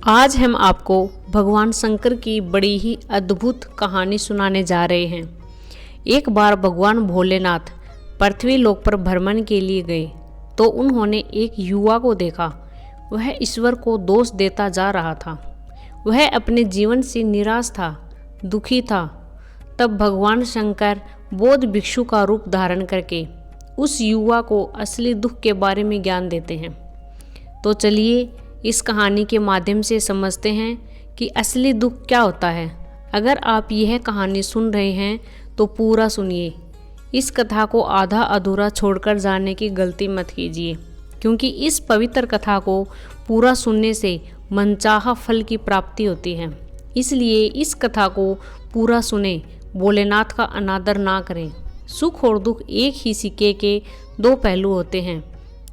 आज हम आपको भगवान शंकर की बड़ी ही अद्भुत कहानी सुनाने जा रहे हैं। एक बार भगवान भोलेनाथ पृथ्वी लोक पर भ्रमण के लिए गए तो उन्होंने एक युवा को देखा। वह ईश्वर को दोष देता जा रहा था। वह अपने जीवन से निराश था, दुखी था। तब भगवान शंकर बौद्ध भिक्षु का रूप धारण करके उस युवा को असली दुख के बारे में ज्ञान देते हैं। तो चलिए इस कहानी के माध्यम से समझते हैं कि असली दुख क्या होता है। अगर आप यह कहानी सुन रहे हैं तो पूरा सुनिए। इस कथा को आधा अधूरा छोड़कर जाने की गलती मत कीजिए, क्योंकि इस पवित्र कथा को पूरा सुनने से मनचाहा फल की प्राप्ति होती है। इसलिए इस कथा को पूरा सुने, भोलेनाथ का अनादर ना करें। सुख और दुख एक ही सिक्के के दो पहलू होते हैं।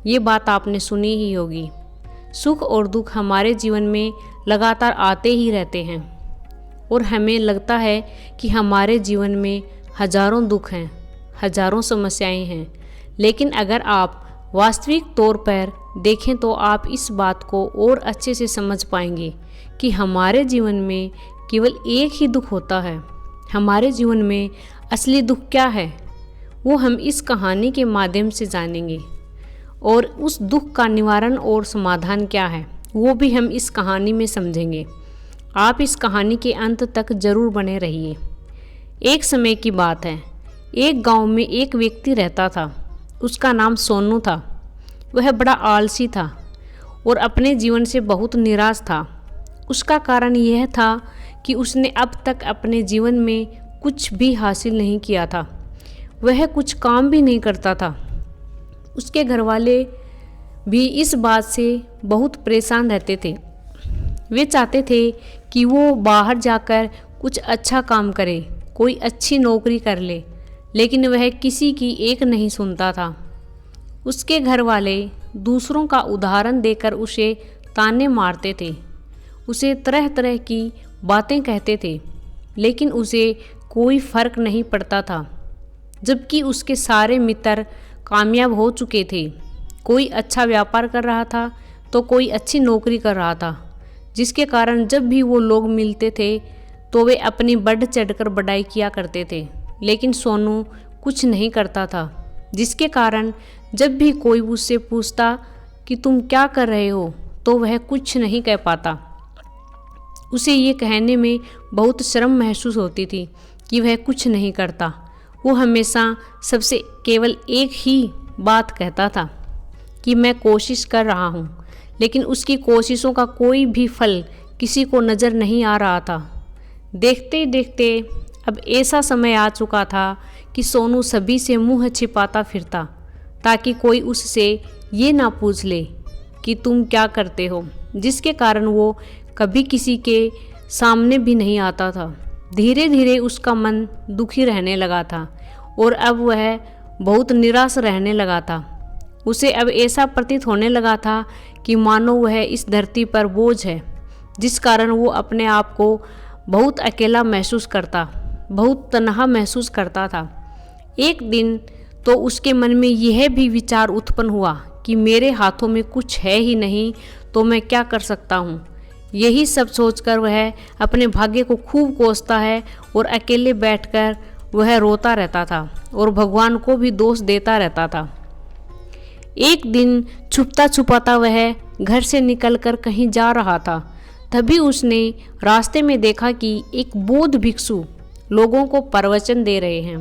ये बात आपने सुनी ही होगी। सुख और दुख हमारे जीवन में लगातार आते ही रहते हैं और हमें लगता है कि हमारे जीवन में हजारों दुख हैं, हजारों समस्याएं हैं। लेकिन अगर आप वास्तविक तौर पर देखें तो आप इस बात को और अच्छे से समझ पाएंगे कि हमारे जीवन में केवल एक ही दुख होता है। हमारे जीवन में असली दुख क्या है वो हम इस कहानी के माध्यम से जानेंगे, और उस दुख का निवारण और समाधान क्या है वो भी हम इस कहानी में समझेंगे। आप इस कहानी के अंत तक जरूर बने रहिए। एक समय की बात है, एक गांव में एक व्यक्ति रहता था। उसका नाम सोनू था। वह बड़ा आलसी था और अपने जीवन से बहुत निराश था। उसका कारण यह था कि उसने अब तक अपने जीवन में कुछ भी हासिल नहीं किया था। वह कुछ काम भी नहीं करता था। उसके घरवाले भी इस बात से बहुत परेशान रहते थे। वे चाहते थे कि वो बाहर जाकर कुछ अच्छा काम करे, कोई अच्छी नौकरी कर ले, लेकिन वह किसी की एक नहीं सुनता था। उसके घरवाले दूसरों का उदाहरण देकर उसे ताने मारते थे, उसे तरह तरह की बातें कहते थे, लेकिन उसे कोई फर्क नहीं पड़ता था। जबकि उसके सारे मित्र कामयाब हो चुके थे। कोई अच्छा व्यापार कर रहा था तो कोई अच्छी नौकरी कर रहा था, जिसके कारण जब भी वो लोग मिलते थे तो वे अपनी बढ़ चढ़कर बड़ाई किया करते थे। लेकिन सोनू कुछ नहीं करता था, जिसके कारण जब भी कोई उससे पूछता कि तुम क्या कर रहे हो तो वह कुछ नहीं कह पाता। उसे ये कहने में बहुत शर्म महसूस होती थी कि वह कुछ नहीं करता। वो हमेशा सबसे केवल एक ही बात कहता था कि मैं कोशिश कर रहा हूँ, लेकिन उसकी कोशिशों का कोई भी फल किसी को नज़र नहीं आ रहा था। देखते देखते अब ऐसा समय आ चुका था कि सोनू सभी से मुंह छिपाता फिरता, ताकि कोई उससे ये ना पूछ ले कि तुम क्या करते हो, जिसके कारण वो कभी किसी के सामने भी नहीं आता था। धीरे धीरे उसका मन दुखी रहने लगा था और अब वह बहुत निराश रहने लगा था। उसे अब ऐसा प्रतीत होने लगा था कि मानो वह इस धरती पर बोझ है, जिस कारण वो अपने आप को बहुत अकेला महसूस करता, बहुत तन्हा महसूस करता था। एक दिन तो उसके मन में यह भी विचार उत्पन्न हुआ कि मेरे हाथों में कुछ है ही नहीं तो मैं क्या कर सकता हूँ। यही सब सोचकर वह अपने भाग्य को खूब कोसता है और अकेले बैठकर वह रोता रहता था और भगवान को भी दोष देता रहता था। एक दिन छुपता छुपाता वह घर से निकलकर कहीं जा रहा था। तभी उसने रास्ते में देखा कि एक बौद्ध भिक्षु लोगों को प्रवचन दे रहे हैं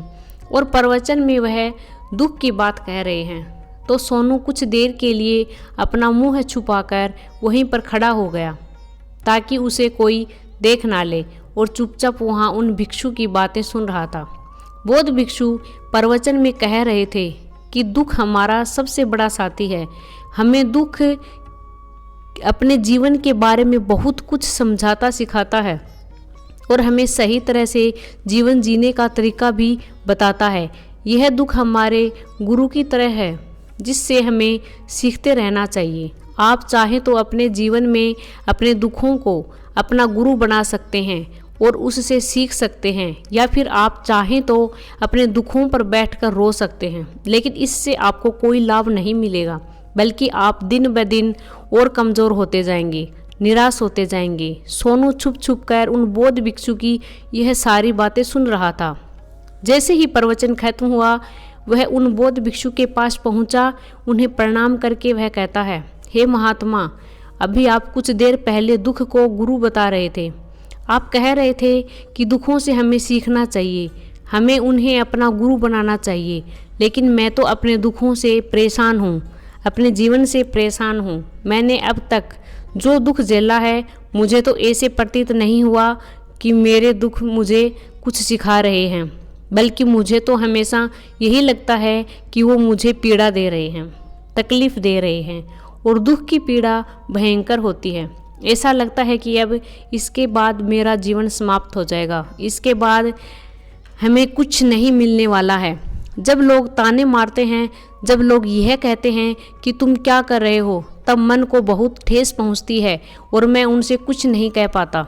और प्रवचन में वह दुख की बात कह रहे हैं। तो सोनू कुछ देर के लिए अपना मुंह छुपाकर वहीं पर खड़ा हो गया, ताकि उसे कोई देख ना ले, और चुपचाप वहाँ उन भिक्षु की बातें सुन रहा था। बौद्ध भिक्षु प्रवचन में कह रहे थे कि दुख हमारा सबसे बड़ा साथी है। हमें दुख अपने जीवन के बारे में बहुत कुछ समझाता सिखाता है और हमें सही तरह से जीवन जीने का तरीका भी बताता है। यह दुख हमारे गुरु की तरह है, जिससे हमें सीखते रहना चाहिए। आप चाहें तो अपने जीवन में अपने दुखों को अपना गुरु बना सकते हैं और उससे सीख सकते हैं, या फिर आप चाहें तो अपने दुखों पर बैठकर रो सकते हैं, लेकिन इससे आपको कोई लाभ नहीं मिलेगा, बल्कि आप दिन ब दिन और कमज़ोर होते जाएंगे। निराश होते जाएंगे। सोनू छुप छुप कर उन बौद्ध भिक्षु की यह सारी बातें सुन रहा था। जैसे ही प्रवचन खत्म हुआ, वह उन बौद्ध भिक्षु के पास पहुंचा। उन्हें प्रणाम करके वह कहता है, हे महात्मा, अभी आप कुछ देर पहले दुख को गुरु बता रहे थे। आप कह रहे थे कि दुखों से हमें सीखना चाहिए, हमें उन्हें अपना गुरु बनाना चाहिए। लेकिन मैं तो अपने दुखों से परेशान हूँ, अपने जीवन से परेशान हूँ। मैंने अब तक जो दुख झेला है, मुझे तो ऐसे प्रतीत नहीं हुआ कि मेरे दुख मुझे कुछ सिखा रहे हैं, बल्कि मुझे तो हमेशा यही लगता है कि वो मुझे पीड़ा दे रहे हैं, तकलीफ़ दे रहे हैं। और दुख की पीड़ा भयंकर होती है। ऐसा लगता है कि अब इसके बाद मेरा जीवन समाप्त हो जाएगा, इसके बाद हमें कुछ नहीं मिलने वाला है। जब लोग ताने मारते हैं, जब लोग यह कहते हैं कि तुम क्या कर रहे हो, तब मन को बहुत ठेस पहुंचती है और मैं उनसे कुछ नहीं कह पाता।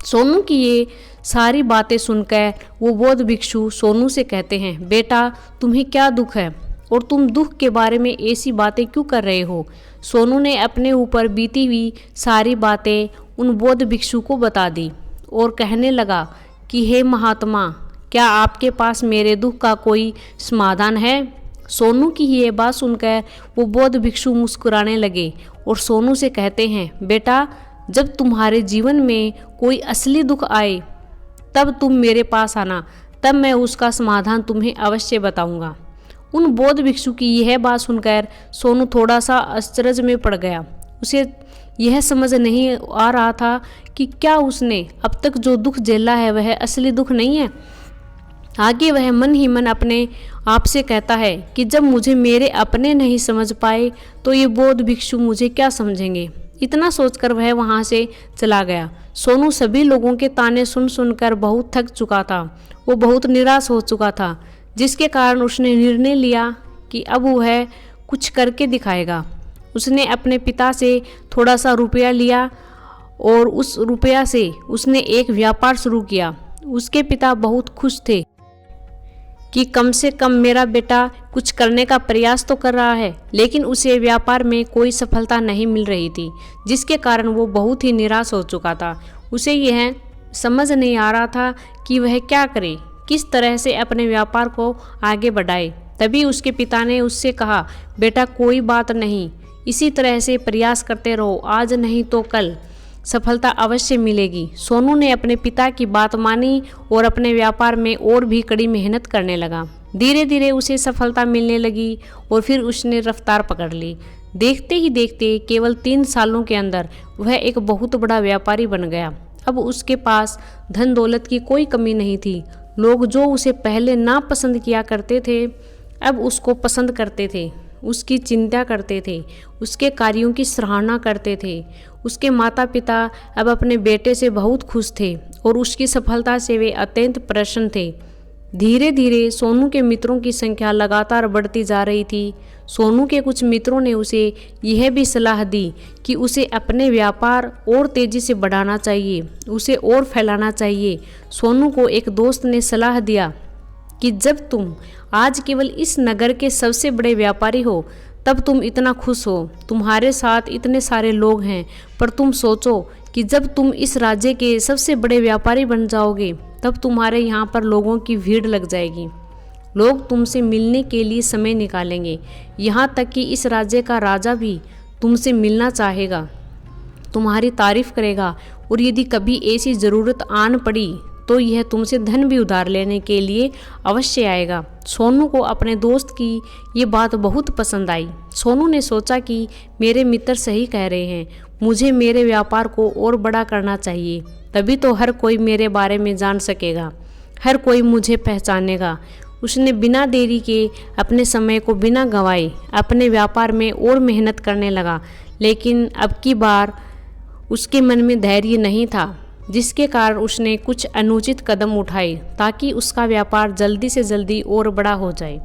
सोनू की ये सारी बातें सुनकर वो बौद्ध भिक्षु सोनू से कहते हैं, बेटा तुम्हें क्या दुख है और तुम दुख के बारे में ऐसी बातें क्यों कर रहे हो। सोनू ने अपने ऊपर बीती हुई सारी बातें उन बौद्ध भिक्षु को बता दी और कहने लगा कि हे महात्मा, क्या आपके पास मेरे दुख का कोई समाधान है। सोनू की ये बात सुनकर वो बौद्ध भिक्षु मुस्कुराने लगे और सोनू से कहते हैं, बेटा जब तुम्हारे जीवन में कोई असली दुख आए तब तुम मेरे पास आना, तब मैं उसका समाधान तुम्हें अवश्य बताऊंगा। उन बौद्ध भिक्षु की यह बात सुनकर सोनू थोड़ा सा आश्चर्य में पड़ गया। उसे यह समझ नहीं आ रहा था कि क्या उसने अब तक जो दुख झेला है वह असली दुख नहीं है। आगे वह मन ही मन अपने आप से कहता है कि जब मुझे मेरे अपने नहीं समझ पाए तो ये बौद्ध भिक्षु मुझे क्या समझेंगे। इतना सोचकर वह वहाँ से चला गया। सोनू सभी लोगों के ताने सुन सुनकर बहुत थक चुका था। वो बहुत निराश हो चुका था, जिसके कारण उसने निर्णय लिया कि अब वह कुछ करके दिखाएगा। उसने अपने पिता से थोड़ा सा रुपया लिया और उस रुपया से उसने एक व्यापार शुरू किया। उसके पिता बहुत खुश थे कि कम से कम मेरा बेटा कुछ करने का प्रयास तो कर रहा है, लेकिन उसे व्यापार में कोई सफलता नहीं मिल रही थी, जिसके कारण वो बहुत ही निराश हो चुका था। उसे यह समझ नहीं आ रहा था कि वह क्या करे, किस तरह से अपने व्यापार को आगे बढ़ाए। तभी उसके पिता ने उससे कहा, बेटा कोई बात नहीं, इसी तरह से प्रयास करते रहो, आज नहीं तो कल सफलता अवश्य मिलेगी। सोनू ने अपने पिता की बात मानी और अपने व्यापार में और भी कड़ी मेहनत करने लगा। धीरे धीरे उसे सफलता मिलने लगी और फिर उसने रफ्तार पकड़ ली। देखते ही देखते केवल 3 सालों के अंदर वह एक बहुत बड़ा व्यापारी बन गया। अब उसके पास धन दौलत की कोई कमी नहीं थी। लोग जो उसे पहले नापसंद किया करते थे, अब उसको पसंद करते थे, उसकी चिंता करते थे, उसके कार्यों की सराहना करते थे। उसके माता पिता अब अपने बेटे से बहुत खुश थे और उसकी सफलता से वे अत्यंत प्रसन्न थे। धीरे धीरे सोनू के मित्रों की संख्या लगातार बढ़ती जा रही थी। सोनू के कुछ मित्रों ने उसे यह भी सलाह दी कि उसे अपने व्यापार और तेज़ी से बढ़ाना चाहिए, उसे और फैलाना चाहिए। सोनू को एक दोस्त ने सलाह दिया कि जब तुम आज केवल इस नगर के सबसे बड़े व्यापारी हो, तब तुम इतना खुश हो, तुम्हारे साथ इतने सारे लोग हैं, पर तुम सोचो कि जब तुम इस राज्य के सबसे बड़े व्यापारी बन जाओगे, तब तुम्हारे यहाँ पर लोगों की भीड़ लग जाएगी। लोग तुमसे मिलने के लिए समय निकालेंगे, यहाँ तक कि इस राज्य का राजा भी तुमसे मिलना चाहेगा, तुम्हारी तारीफ करेगा, और यदि कभी ऐसी ज़रूरत आन पड़ी तो यह तुमसे धन भी उधार लेने के लिए अवश्य आएगा। सोनू को अपने दोस्त की ये बात बहुत पसंद आई। सोनू ने सोचा कि मेरे मित्र सही कह रहे हैं, मुझे मेरे व्यापार को और बड़ा करना चाहिए, तभी तो हर कोई मेरे बारे में जान सकेगा, हर कोई मुझे पहचानेगा। उसने बिना देरी के अपने समय को बिना गंवाए अपने व्यापार में और मेहनत करने लगा। लेकिन अब की बार उसके मन में धैर्य नहीं था, जिसके कारण उसने कुछ अनुचित कदम उठाए ताकि उसका व्यापार जल्दी से जल्दी और बड़ा हो जाए।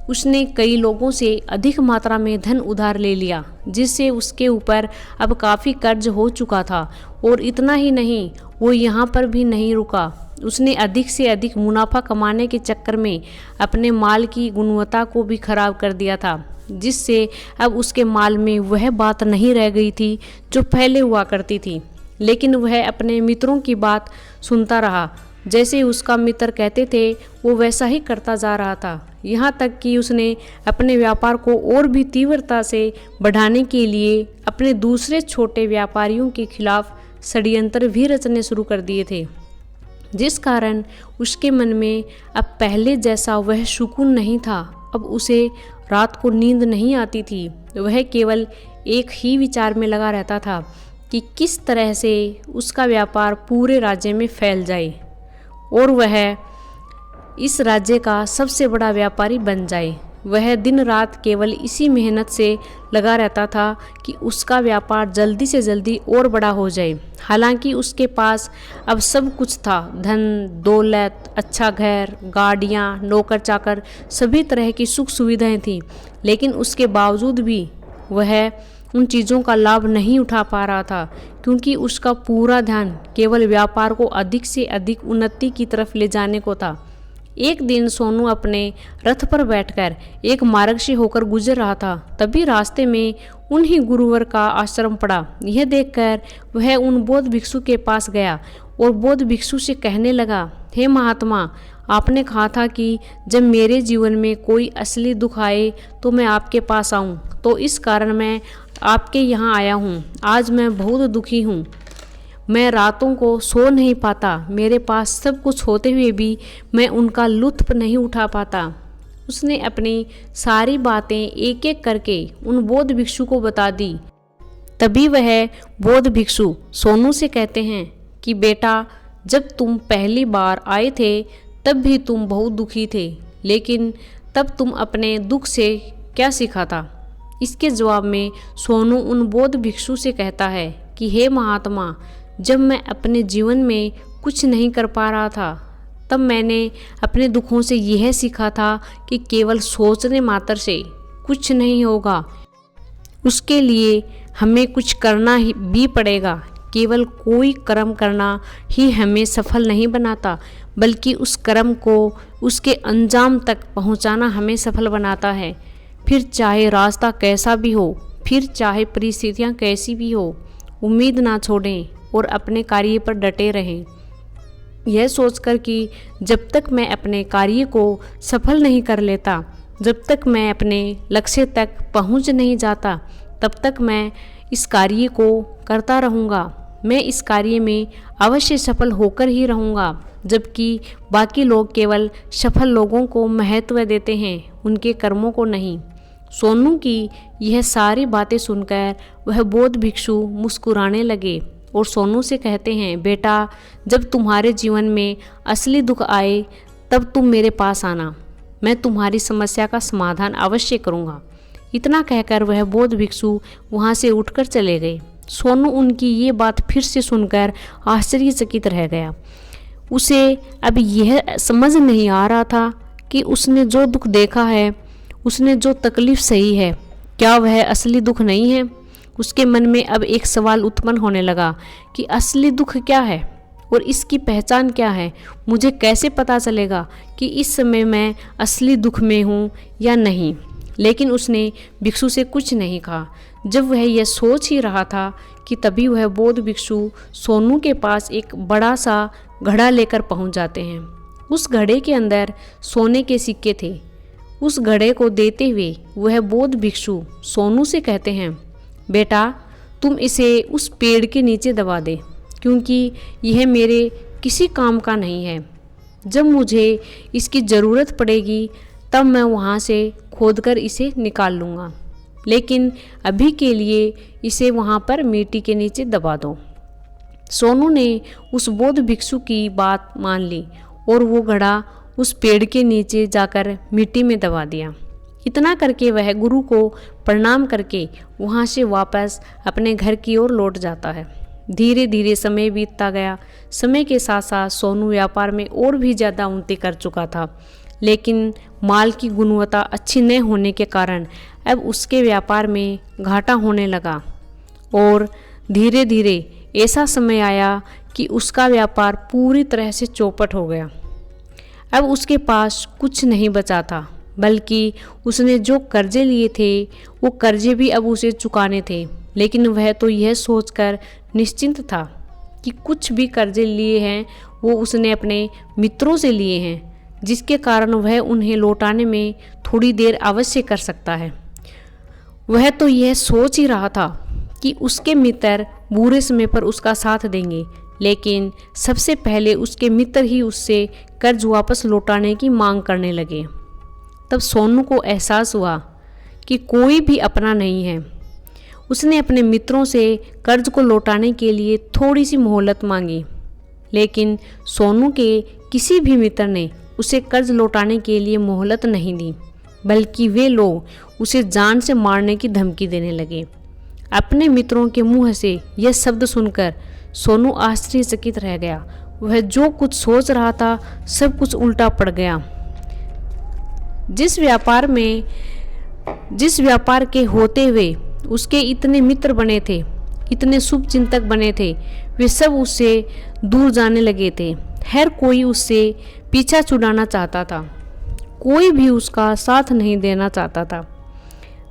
उसने कई लोगों से अधिक मात्रा में धन उधार ले लिया, जिससे उसके ऊपर अब काफ़ी कर्ज हो चुका था। और इतना ही नहीं, वो यहाँ पर भी नहीं रुका। उसने अधिक से अधिक मुनाफा कमाने के चक्कर में अपने माल की गुणवत्ता को भी खराब कर दिया था। जिससे अब उसके माल में वह बात नहीं रह गई थी जो पहले हुआ करती थी। लेकिन वह अपने मित्रों की बात सुनता रहा। जैसे उसका मित्र कहते थे वो वैसा ही करता जा रहा था, यहाँ तक कि उसने अपने व्यापार को और भी तीव्रता से बढ़ाने के लिए अपने दूसरे छोटे व्यापारियों के खिलाफ षड्यंत्र भी रचने शुरू कर दिए थे, जिस कारण उसके मन में अब पहले जैसा वह सुकून नहीं था। अब उसे रात को नींद नहीं आती थी। वह केवल एक ही विचार में लगा रहता था कि किस तरह से उसका व्यापार पूरे राज्य में फैल जाए और वह इस राज्य का सबसे बड़ा व्यापारी बन जाए। वह दिन रात केवल इसी मेहनत से लगा रहता था कि उसका व्यापार जल्दी से जल्दी और बड़ा हो जाए। हालांकि उसके पास अब सब कुछ था, धन दौलत, अच्छा घर, गाड़ियाँ, नौकर चाकर, सभी तरह की सुख सुविधाएं थीं, लेकिन उसके बावजूद भी वह उन चीज़ों का लाभ नहीं उठा पा रहा था, क्योंकि उसका पूरा ध्यान केवल व्यापार को अधिक से अधिक उन्नति की तरफ ले जाने को था। एक दिन सोनू अपने रथ पर बैठकर एक मार्ग से होकर गुजर रहा था। तभी रास्ते में उन्हीं गुरुवर का आश्रम पड़ा। यह देखकर वह उन बौद्ध भिक्षु के पास गया और बौद्ध भिक्षु से कहने लगा, हे महात्मा, आपने कहा था कि जब मेरे जीवन में कोई असली दुख आए तो मैं आपके पास आऊं, तो इस कारण मैं आपके यहाँ आया हूँ। आज मैं बहुत दुखी हूँ। मैं रातों को सो नहीं पाता। मेरे पास सब कुछ होते हुए भी मैं उनका लुत्फ नहीं उठा पाता। उसने अपनी सारी बातें एक एक करके उन बौद्ध भिक्षु को बता दी। तभी वह बौद्ध भिक्षु सोनू से कहते हैं कि बेटा, जब तुम पहली बार आए थे तब भी तुम बहुत दुखी थे, लेकिन तब तुम अपने दुख से क्या सीखा था? इसके जवाब में सोनू उन बौद्ध भिक्षु से कहता है कि हे महात्मा, जब मैं अपने जीवन में कुछ नहीं कर पा रहा था तब मैंने अपने दुखों से यह सीखा था कि केवल सोचने मात्र से कुछ नहीं होगा, उसके लिए हमें कुछ करना ही भी पड़ेगा। केवल कोई कर्म करना ही हमें सफल नहीं बनाता, बल्कि उस कर्म को उसके अंजाम तक पहुंचाना हमें सफल बनाता है। फिर चाहे रास्ता कैसा भी हो, फिर चाहे परिस्थितियां कैसी भी हो, उम्मीद ना छोड़ें और अपने कार्य पर डटे रहें। यह सोचकर कि जब तक मैं अपने कार्य को सफल नहीं कर लेता, जब तक मैं अपने लक्ष्य तक पहुंच नहीं जाता, तब तक मैं इस कार्य को करता रहूँगा। मैं इस कार्य में अवश्य सफल होकर ही रहूँगा, जबकि बाकी लोग केवल सफल लोगों को महत्व देते हैं, उनके कर्मों को नहीं। सोनू की यह सारी बातें सुनकर वह बौद्ध भिक्षु मुस्कुराने लगे और सोनू से कहते हैं, बेटा, जब तुम्हारे जीवन में असली दुख आए तब तुम मेरे पास आना, मैं तुम्हारी समस्या का समाधान अवश्य करूँगा। इतना कहकर वह बौद्ध भिक्षु वहाँ से उठकर चले गए। सोनू उनकी ये बात फिर से सुनकर आश्चर्यचकित रह गया। उसे अब यह समझ नहीं आ रहा था कि उसने जो दुख देखा है, उसने जो तकलीफ सही है, क्या वह असली दुख नहीं है? उसके मन में अब एक सवाल उत्पन्न होने लगा कि असली दुख क्या है और इसकी पहचान क्या है? मुझे कैसे पता चलेगा कि इस समय मैं असली दुख में हूँ या नहीं? लेकिन उसने भिक्षु से कुछ नहीं कहा। जब वह यह सोच ही रहा था कि तभी वह बौद्ध भिक्षु सोनू के पास एक बड़ा सा घड़ा लेकर पहुँच जाते हैं। उस घड़े के अंदर सोने के सिक्के थे। उस घड़े को देते हुए वह बौद्ध भिक्षु सोनू से कहते हैं, बेटा, तुम इसे उस पेड़ के नीचे दबा दे, क्योंकि यह मेरे किसी काम का नहीं है। जब मुझे इसकी ज़रूरत पड़ेगी तब मैं वहाँ से खोदकर इसे निकाल लूँगा, लेकिन अभी के लिए इसे वहाँ पर मिट्टी के नीचे दबा दो। सोनू ने उस बौद्ध भिक्षु की बात मान ली और वो घड़ा उस पेड़ के नीचे जाकर मिट्टी में दबा दिया। इतना करके वह गुरु को प्रणाम करके वहाँ से वापस अपने घर की ओर लौट जाता है। धीरे धीरे समय बीतता गया। समय के साथ साथ सोनू व्यापार में और भी ज़्यादा उन्नति कर चुका था, लेकिन माल की गुणवत्ता अच्छी न होने के कारण अब उसके व्यापार में घाटा होने लगा और धीरे धीरे ऐसा समय आया कि उसका व्यापार पूरी तरह से चौपट हो गया। अब उसके पास कुछ नहीं बचा था। बल्कि उसने जो कर्जे लिए थे वो कर्जे भी अब उसे चुकाने थे। लेकिन वह तो यह सोचकर निश्चिंत था कि कुछ भी कर्जे लिए हैं वो उसने अपने मित्रों से लिए हैं, जिसके कारण वह उन्हें लौटाने में थोड़ी देर अवश्य कर सकता है। वह तो यह सोच ही रहा था कि उसके मित्र बुरे समय पर उसका साथ देंगे, लेकिन सबसे पहले उसके मित्र ही उससे कर्ज वापस लौटाने की मांग करने लगे। तब सोनू को एहसास हुआ कि कोई भी अपना नहीं है। उसने अपने मित्रों से कर्ज को लौटाने के लिए थोड़ी सी मोहलत मांगी, लेकिन सोनू के किसी भी मित्र ने उसे कर्ज लौटाने के लिए मोहलत नहीं दी, बल्कि वे लोग उसे जान से मारने की धमकी देने लगे। अपने मित्रों के मुंह से यह शब्द सुनकर सोनू आश्चर्यचकित रह गया। वह जो कुछ सोच रहा था सब कुछ उल्टा पड़ गया। जिस व्यापार के होते हुए उसके इतने मित्र बने थे, इतने शुभ चिंतक बने थे, वे सब उससे दूर जाने लगे थे। हर कोई उससे पीछा छुड़ाना चाहता था, कोई भी उसका साथ नहीं देना चाहता था।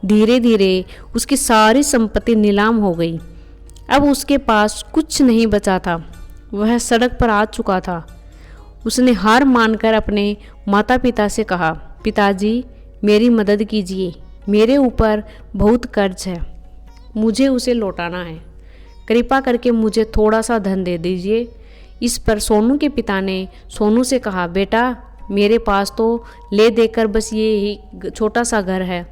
धीरे धीरे उसकी सारी संपत्ति नीलाम हो गई। अब उसके पास कुछ नहीं बचा था। वह सड़क पर आ चुका था। उसने हार मानकर अपने माता पिता से कहा, पिताजी मेरी मदद कीजिए, मेरे ऊपर बहुत कर्ज है, मुझे उसे लौटाना है, कृपा करके मुझे थोड़ा सा धन दे दीजिए। इस पर सोनू के पिता ने सोनू से कहा, बेटा मेरे पास तो ले देकर बस ये ही छोटा सा घर है,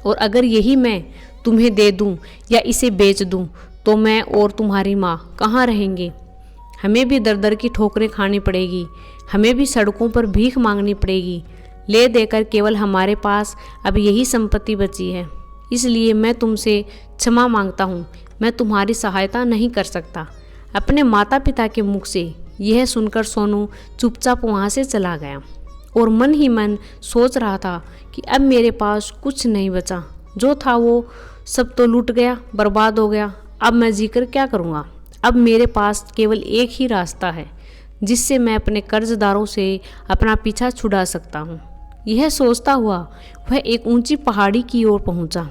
और अगर यही मैं तुम्हें दे दूं या इसे बेच दूं तो मैं और तुम्हारी माँ कहाँ रहेंगे। हमें भी दर दर की ठोकरें खानी पड़ेगी, हमें भी सड़कों पर भीख मांगनी पड़ेगी। ले देकर केवल हमारे पास अब यही संपत्ति बची है, इसलिए मैं तुमसे क्षमा मांगता हूँ, मैं तुम्हारी सहायता नहीं कर सकता। अपने माता पिता के मुख से यह सुनकर सोनू चुपचाप वहाँ से चला गया और मन ही मन सोच रहा था कि अब मेरे पास कुछ नहीं बचा, जो था वो सब तो लूट गया, बर्बाद हो गया। अब मैं जीकर क्या करूँगा। अब मेरे पास केवल एक ही रास्ता है जिससे मैं अपने कर्जदारों से अपना पीछा छुड़ा सकता हूँ। यह सोचता हुआ वह एक ऊंची पहाड़ी की ओर पहुंचा।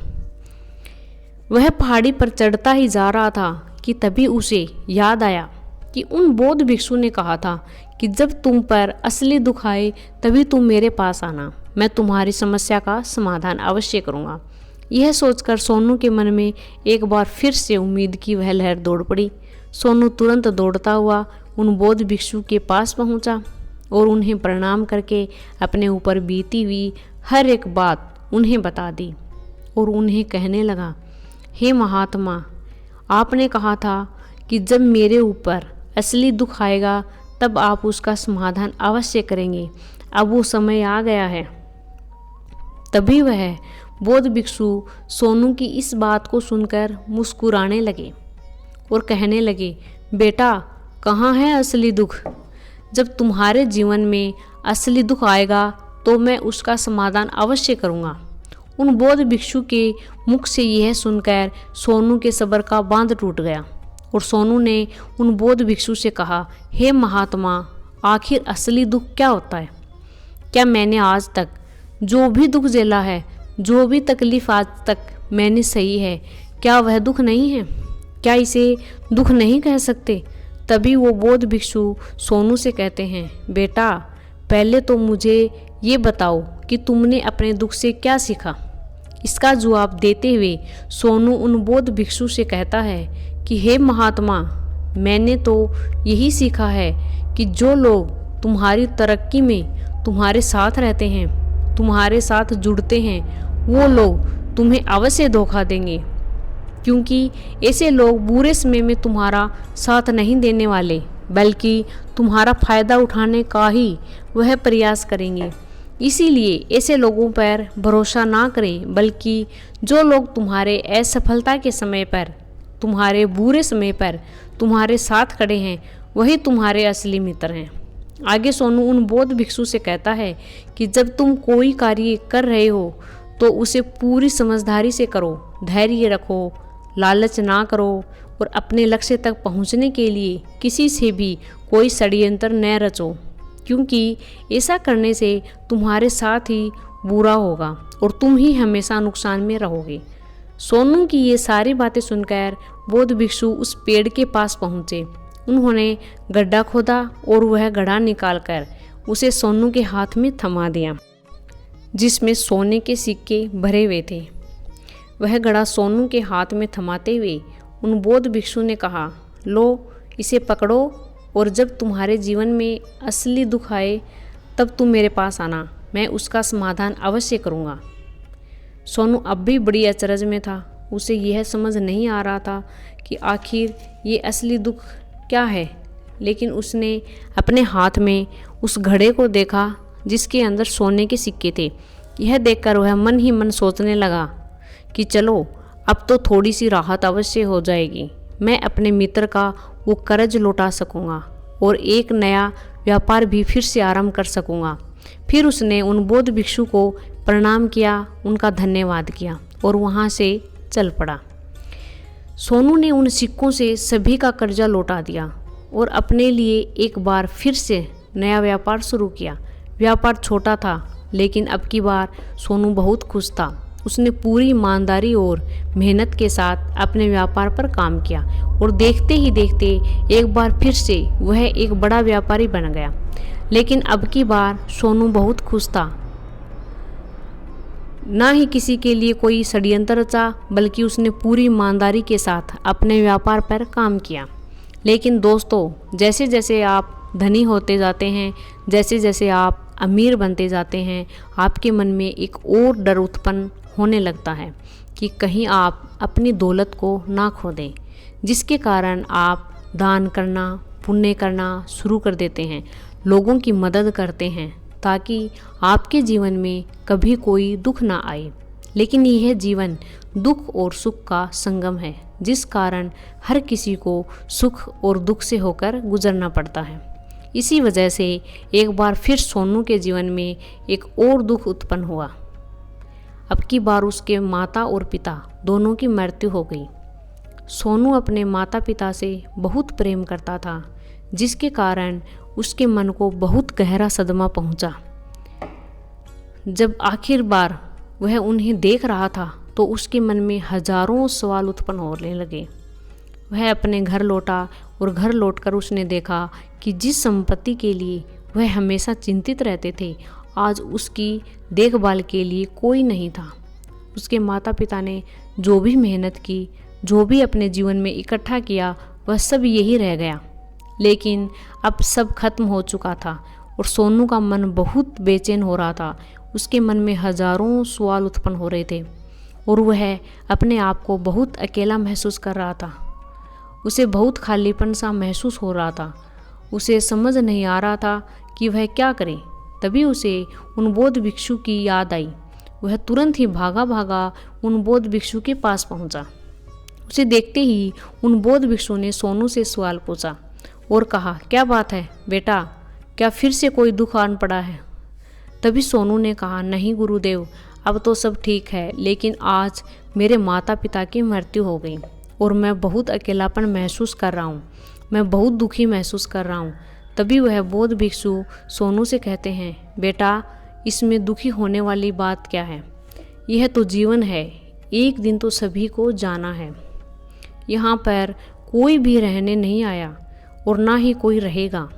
वह पहाड़ी पर चढ़ता ही जा रहा था कि तभी उसे याद आया कि उन बौद्ध भिक्षु ने कहा था कि जब तुम पर असली दुख आए तभी तुम मेरे पास आना, मैं तुम्हारी समस्या का समाधान अवश्य करूँगा। यह सोचकर सोनू के मन में एक बार फिर से उम्मीद की वह लहर दौड़ पड़ी। सोनू तुरंत दौड़ता हुआ उन बौद्ध भिक्षु के पास पहुंचा और उन्हें प्रणाम करके अपने ऊपर बीती हुई हर एक बात उन्हें बता दी और उन्हें कहने लगा, हे महात्मा, आपने कहा था कि जब मेरे ऊपर असली दुख आएगा तब आप उसका समाधान अवश्य करेंगे। अब वो समय आ गया है। तभी वह बौद्ध भिक्षु सोनू की इस बात को सुनकर मुस्कुराने लगे और कहने लगे, बेटा कहाँ है असली दुख। जब तुम्हारे जीवन में असली दुख आएगा तो मैं उसका समाधान अवश्य करूँगा। उन बौद्ध भिक्षु के मुख से यह सुनकर सोनू के सब्र का बांध टूट गया और सोनू ने उन बौद्ध भिक्षु से कहा, हे महात्मा, आखिर असली दुख क्या होता है। क्या मैंने आज तक जो भी दुख झेला है, जो भी तकलीफ आज तक मैंने सही है, क्या वह दुख नहीं है? क्या इसे दुख नहीं कह सकते? तभी वो बौद्ध भिक्षु सोनू से कहते हैं, बेटा पहले तो मुझे ये बताओ कि तुमने अपने दुख से क्या सीखा। इसका जवाब देते हुए सोनू उन बौद्ध भिक्षु से कहता है कि हे महात्मा, मैंने तो यही सीखा है कि जो लोग तुम्हारी तरक्की में तुम्हारे साथ रहते हैं, तुम्हारे साथ जुड़ते हैं, वो लोग तुम्हें अवश्य धोखा देंगे, क्योंकि ऐसे लोग बुरे समय में तुम्हारा साथ नहीं देने वाले, बल्कि तुम्हारा फायदा उठाने का ही वह प्रयास करेंगे। इसीलिए ऐसे लोगों पर भरोसा ना करें, बल्कि जो लोग तुम्हारे असफलता के समय पर, तुम्हारे बुरे समय पर तुम्हारे साथ खड़े हैं, वही तुम्हारे असली मित्र हैं। आगे सोनू उन बौद्ध भिक्षु से कहता है कि जब तुम कोई कार्य कर रहे हो तो उसे पूरी समझदारी से करो, धैर्य रखो, लालच ना करो और अपने लक्ष्य तक पहुंचने के लिए किसी से भी कोई षड्यंत्र न रचो, क्योंकि ऐसा करने से तुम्हारे साथ ही बुरा होगा और तुम ही हमेशा नुकसान में रहोगे। सोनू की ये सारी बातें सुनकर बौद्ध भिक्षु उस पेड़ के पास पहुँचे। उन्होंने गड्ढा खोदा और वह घड़ा निकालकर उसे सोनू के हाथ में थमा दिया, जिसमें सोने के सिक्के भरे हुए थे। वह घड़ा सोनू के हाथ में थमाते हुए उन बौद्ध भिक्षु ने कहा, लो इसे पकड़ो और जब तुम्हारे जीवन में असली दुख आए तब तुम मेरे पास आना, मैं उसका समाधान अवश्य करूँगा। सोनू अब भी बड़ी अचरज में था। उसे यह समझ नहीं आ रहा था कि आखिर ये असली दुख क्या है, लेकिन उसने अपने हाथ में उस घड़े को देखा जिसके अंदर सोने के सिक्के थे। यह देखकर वह मन ही मन सोचने लगा कि चलो अब तो थोड़ी सी राहत अवश्य हो जाएगी, मैं अपने मित्र का वो कर्ज लौटा सकूंगा और एक नया व्यापार भी फिर से आरंभ कर सकूंगा। फिर उसने उन बौद्ध भिक्षु को प्रणाम किया, उनका धन्यवाद किया और वहाँ से चल पड़ा। सोनू ने उन सिक्कों से सभी का कर्जा लौटा दिया और अपने लिए एक बार फिर से नया व्यापार शुरू किया। व्यापार छोटा था, लेकिन अब की बार सोनू बहुत खुश था। उसने पूरी ईमानदारी और मेहनत के साथ अपने व्यापार पर काम किया और देखते ही देखते एक बार फिर से वह एक बड़ा व्यापारी बन गया। लेकिन अब की बार सोनू बहुत खुश था। ना ही किसी के लिए कोई षड्यंत्र रचा, बल्कि उसने पूरी ईमानदारी के साथ अपने व्यापार पर काम किया। लेकिन दोस्तों, जैसे जैसे आप धनी होते जाते हैं, जैसे जैसे आप अमीर बनते जाते हैं, आपके मन में एक और डर उत्पन्न होने लगता है कि कहीं आप अपनी दौलत को ना खो दें, जिसके कारण आप दान करना, पुण्य करना शुरू कर देते हैं, लोगों की मदद करते हैं ताकि आपके जीवन में कभी कोई दुख ना आए। लेकिन यह जीवन दुख और सुख का संगम है, जिस कारण हर किसी को सुख और दुख से होकर गुजरना पड़ता है। इसी वजह से एक बार फिर सोनू के जीवन में एक और दुख उत्पन्न हुआ। अब की बार उसके माता और पिता दोनों की मृत्यु हो गई। सोनू अपने माता पिता से बहुत प्रेम करता था, जिसके कारण उसके मन को बहुत गहरा सदमा पहुंचा। जब आखिर बार वह उन्हें देख रहा था तो उसके मन में हजारों सवाल उत्पन्न होने लगे। वह अपने घर लौटा और घर लौटकर उसने देखा कि जिस संपत्ति के लिए वह हमेशा चिंतित रहते थे, आज उसकी देखभाल के लिए कोई नहीं था। उसके माता पिता ने जो भी मेहनत की, जो भी अपने जीवन में इकट्ठा किया, वह सब यही रह गया। लेकिन अब सब खत्म हो चुका था और सोनू का मन बहुत बेचैन हो रहा था। उसके मन में हजारों सवाल उत्पन्न हो रहे थे और वह अपने आप को बहुत अकेला महसूस कर रहा था। उसे बहुत खालीपन सा महसूस हो रहा था। उसे समझ नहीं आ रहा था कि वह क्या करे। तभी उसे उन बौद्ध भिक्षु की याद आई। वह तुरंत ही भागा भागा उन बौद्ध भिक्षु के पास पहुंचा। उसे देखते ही उन बौद्ध भिक्षु ने सोनू से सवाल पूछा और कहा, क्या बात है बेटा, क्या फिर से कोई दुख आन पड़ा है? तभी सोनू ने कहा, नहीं गुरुदेव, अब तो सब ठीक है, लेकिन आज मेरे माता पिता की मृत्यु हो गई और मैं बहुत अकेलापन महसूस कर रहा हूँ, मैं बहुत दुखी महसूस कर रहा हूँ। तभी वह बौद्ध भिक्षु सोनू से कहते हैं, बेटा, इसमें दुखी होने वाली बात क्या है? यह तो जीवन है, एक दिन तो सभी को जाना है। यहाँ पर कोई भी रहने नहीं आया और ना ही कोई रहेगा।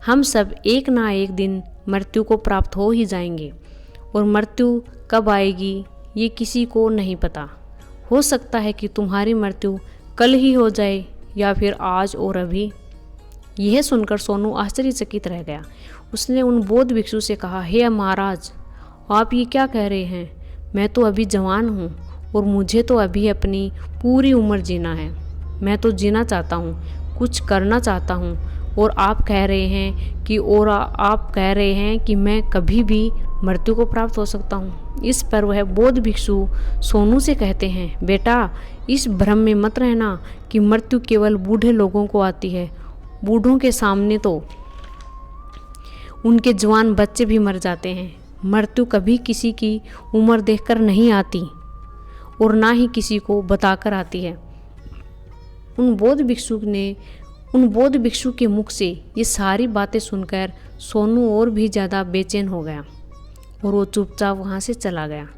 हम सब एक ना एक दिन मृत्यु को प्राप्त हो ही जाएंगे और मृत्यु कब आएगी ये किसी को नहीं पता। हो सकता है कि तुम्हारी मृत्यु कल ही हो जाए या फिर आज और अभी। यह सुनकर सोनू आश्चर्यचकित रह गया। उसने उन बौद्ध भिक्षु से कहा, हे महाराज, आप ये क्या कह रहे हैं? मैं तो अभी जवान हूँ और मुझे तो अभी अपनी पूरी उम्र जीना है। मैं तो जीना चाहता हूँ, कुछ करना चाहता हूँ और आप कह रहे हैं कि मैं कभी भी मृत्यु को प्राप्त हो सकता हूँ। इस पर वह बौद्ध भिक्षु सोनू से कहते हैं, बेटा, इस भ्रम में मत रहना कि मृत्यु केवल बूढ़े लोगों को आती है। बूढ़ों के सामने तो उनके जवान बच्चे भी मर जाते हैं। मृत्यु कभी किसी की उम्र देखकर नहीं आती और ना ही किसी को बताकर आती है। उन बौद्ध भिक्षु के मुख से ये सारी बातें सुनकर सोनू और भी ज़्यादा बेचैन हो गया। और वो चुपचाप वहाँ से चला गया।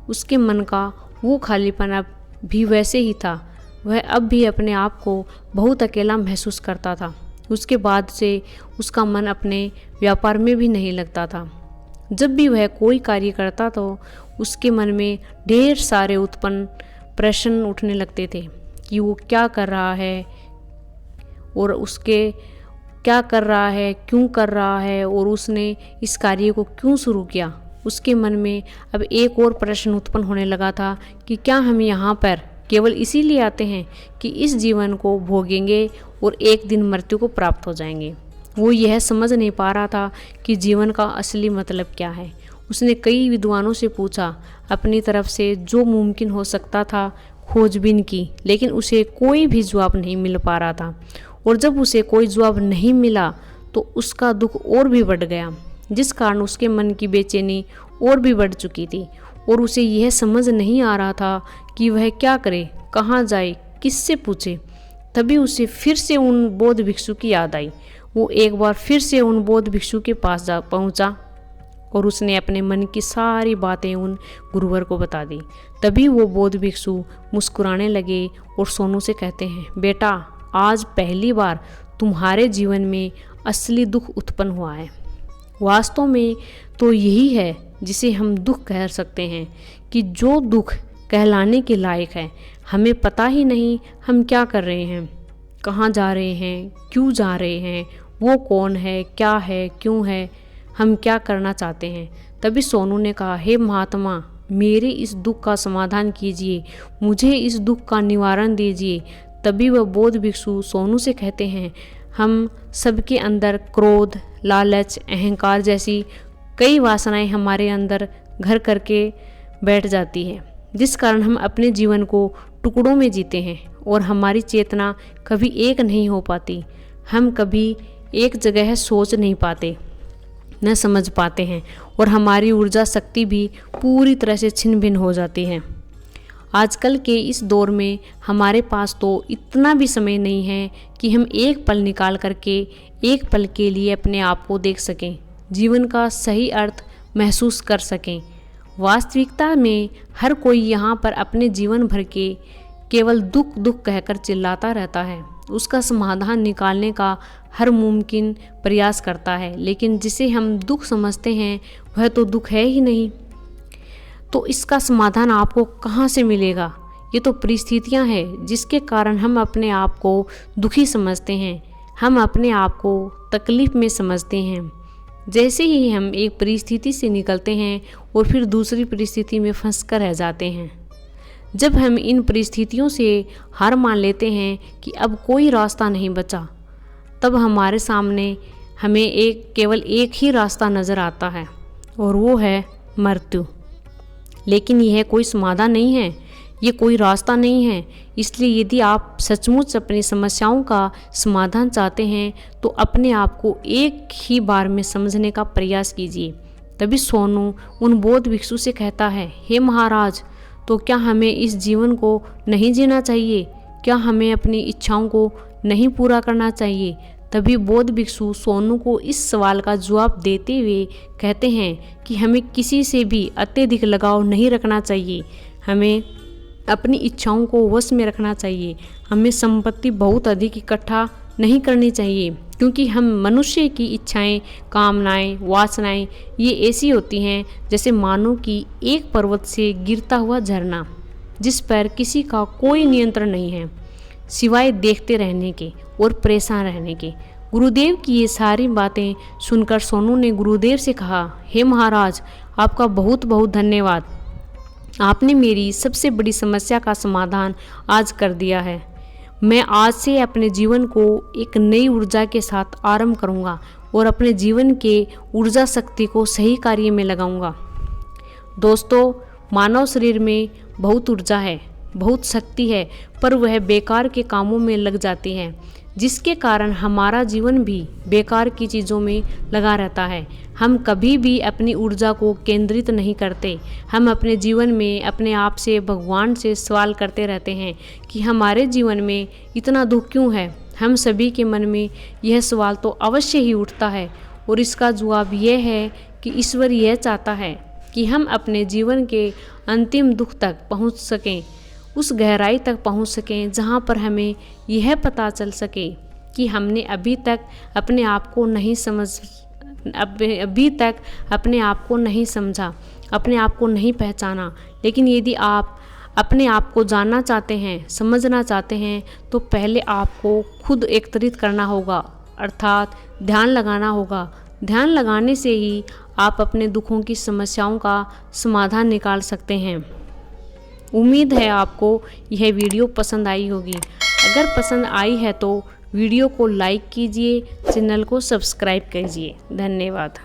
उसके मन का वो खालीपन अब भी वैसे ही था। वह अब भी अपने आप को बहुत अकेला महसूस करता था। उसके बाद से उसका मन अपने व्यापार में भी नहीं लगता था। जब भी वह कोई कार्य करता तो उसके मन में ढेर सारे उत्पन्न प्रश्न उठने लगते थे कि वो क्या कर रहा है और उसके क्या कर रहा है, क्यों कर रहा है और उसने इस कार्य को क्यों शुरू किया। उसके मन में अब एक और प्रश्न उत्पन्न होने लगा था कि क्या हम यहाँ पर केवल इसीलिए आते हैं कि इस जीवन को भोगेंगे और एक दिन मृत्यु को प्राप्त हो जाएंगे। वो यह समझ नहीं पा रहा था कि जीवन का असली मतलब क्या है। उसने कई विद्वानों से पूछा, अपनी तरफ से जो मुमकिन हो सकता था खोजबीन की, लेकिन उसे कोई भी जवाब नहीं मिल पा रहा था। और जब उसे कोई जवाब नहीं मिला तो उसका दुख और भी बढ़ गया, जिस कारण उसके मन की बेचैनी और भी बढ़ चुकी थी। और उसे यह समझ नहीं आ रहा था कि वह क्या करे, कहाँ जाए, किससे पूछे। तभी उसे फिर से उन बौद्ध भिक्षु की याद आई। वो एक बार फिर से उन बौद्ध भिक्षु के पास जा पहुँचा और उसने अपने मन की सारी बातें उन गुरुवर को बता दी। तभी वो बौद्ध भिक्षु मुस्कुराने लगे और सोनू से कहते हैं, बेटा, आज पहली बार तुम्हारे जीवन में असली दुख उत्पन्न हुआ है। वास्तव में तो यही है जिसे हम दुख कह सकते हैं, कि जो दुख कहलाने के लायक है। हमें पता ही नहीं हम क्या कर रहे हैं, कहाँ जा रहे हैं, क्यों जा रहे हैं, वो कौन है, क्या है, क्यों है, हम क्या करना चाहते हैं। तभी सोनू ने कहा, हे महात्मा, मेरे इस दुख का समाधान कीजिए, मुझे इस दुख का निवारण दीजिए। तभी वह बौद्ध भिक्षु सोनू से कहते हैं, हम सबके अंदर क्रोध, लालच, अहंकार जैसी कई वासनाएं हमारे अंदर घर करके बैठ जाती है, जिस कारण हम अपने जीवन को टुकड़ों में जीते हैं और हमारी चेतना कभी एक नहीं हो पाती। हम कभी एक जगह सोच नहीं पाते, न समझ पाते हैं और हमारी ऊर्जा शक्ति भी पूरी तरह से छिन्न भिन्न हो जाती है। आजकल के इस दौर में हमारे पास तो इतना भी समय नहीं है कि हम एक पल निकाल करके एक पल के लिए अपने आप को देख सकें, जीवन का सही अर्थ महसूस कर सकें। वास्तविकता में हर कोई यहाँ पर अपने जीवन भर के केवल दुख दुख कहकर चिल्लाता रहता है। उसका समाधान निकालने का हर मुमकिन प्रयास करता है, लेकिन जिसे हम दुख समझते हैं वह तो दुख है ही नहीं। तो इसका समाधान आपको कहाँ से मिलेगा? ये तो परिस्थितियाँ हैं जिसके कारण हम अपने आप को दुखी समझते हैं, हम अपने आप को तकलीफ में समझते हैं। जैसे ही हम एक परिस्थिति से निकलते हैं और फिर दूसरी परिस्थिति में फंस कर रह जाते हैं। जब हम इन परिस्थितियों से हार मान लेते हैं कि अब कोई रास्ता नहीं बचा, तब हमारे सामने हमें केवल एक ही रास्ता नज़र आता है और वो है मृत्यु। लेकिन यह कोई समाधान नहीं है, ये कोई रास्ता नहीं है। इसलिए यदि आप सचमुच अपनी समस्याओं का समाधान चाहते हैं तो अपने आप को एक ही बार में समझने का प्रयास कीजिए। तभी सोनू उन बौद्ध भिक्षु से कहता है, हे महाराज, तो क्या हमें इस जीवन को नहीं जीना चाहिए? क्या हमें अपनी इच्छाओं को नहीं पूरा करना चाहिए? तभी बौद्ध भिक्षु सोनू को इस सवाल का जवाब देते हुए कहते हैं कि हमें किसी से भी अत्यधिक लगाव नहीं रखना चाहिए, हमें अपनी इच्छाओं को वश में रखना चाहिए, हमें संपत्ति बहुत अधिक इकट्ठा नहीं करनी चाहिए, क्योंकि हम मनुष्य की इच्छाएं, कामनाएं, वासनाएं ये ऐसी होती हैं जैसे मानो कि एक पर्वत से गिरता हुआ झरना, जिस पर किसी का कोई नियंत्रण नहीं है सिवाय देखते रहने के और परेशान रहने के। गुरुदेव की ये सारी बातें सुनकर सोनू ने गुरुदेव से कहा, हे महाराज, आपका बहुत बहुत धन्यवाद। आपने मेरी सबसे बड़ी समस्या का समाधान आज कर दिया है। मैं आज से अपने जीवन को एक नई ऊर्जा के साथ आरंभ करूंगा और अपने जीवन के ऊर्जा शक्ति को सही कार्य में लगाऊंगा। दोस्तों, मानव शरीर में बहुत ऊर्जा है, बहुत शक्ति है, पर वह बेकार के कामों में लग जाती है, जिसके कारण हमारा जीवन भी बेकार की चीज़ों में लगा रहता है। हम कभी भी अपनी ऊर्जा को केंद्रित नहीं करते। हम अपने जीवन में अपने आप से, भगवान से सवाल करते रहते हैं कि हमारे जीवन में इतना दुख क्यों है। हम सभी के मन में यह सवाल तो अवश्य ही उठता है और इसका जवाब यह है कि ईश्वर यह चाहता है कि हम अपने जीवन के अंतिम दुख तक पहुंच सकें, उस गहराई तक पहुंच सकें जहां पर हमें यह पता चल सके कि हमने अभी तक अपने आप को नहीं समझा, अपने आप को नहीं पहचाना। लेकिन यदि आप अपने आप को जानना चाहते हैं, समझना चाहते हैं, तो पहले आपको खुद एकत्रित करना होगा, अर्थात ध्यान लगाना होगा। ध्यान लगाने से ही आप अपने दुखों की समस्याओं का समाधान निकाल सकते हैं। उम्मीद है आपको यह वीडियो पसंद आई होगी। अगर पसंद आई है तो वीडियो को लाइक कीजिए, चैनल को सब्सक्राइब कीजिए। धन्यवाद।